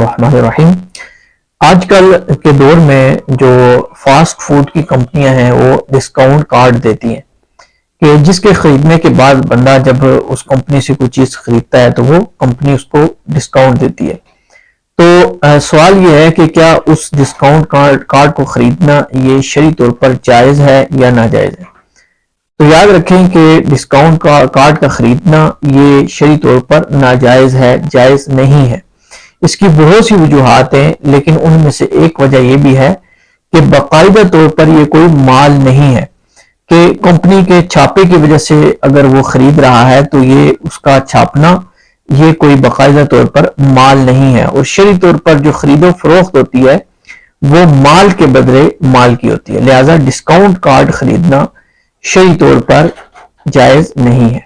الرحمن الرحیم۔ آج کل کے دور میں جو فاسٹ فوڈ کی کمپنیاں ہیں وہ ڈسکاؤنٹ کارڈ دیتی ہیں کہ جس کے خریدنے کے بعد بندہ جب اس کمپنی سے کوئی چیز خریدتا ہے تو وہ کمپنی اس کو ڈسکاؤنٹ دیتی ہے۔ تو سوال یہ ہے کہ کیا اس ڈسکاؤنٹ کارڈ کو خریدنا یہ شرعی طور پر جائز ہے یا ناجائز ہے؟ تو یاد رکھیں کہ ڈسکاؤنٹ کارڈ کا خریدنا یہ شرعی طور پر ناجائز ہے، جائز نہیں ہے۔ اس کی بہت سی وجوہات ہیں، لیکن ان میں سے ایک وجہ یہ بھی ہے کہ باقاعدہ طور پر یہ کوئی مال نہیں ہے کہ کمپنی کے چھاپے کی وجہ سے اگر وہ خرید رہا ہے تو یہ اس کا چھاپنا یہ کوئی باقاعدہ طور پر مال نہیں ہے، اور شرعی طور پر جو خرید و فروخت ہوتی ہے وہ مال کے بدلے مال کی ہوتی ہے، لہٰذا ڈسکاؤنٹ کارڈ خریدنا شرعی طور پر جائز نہیں ہے۔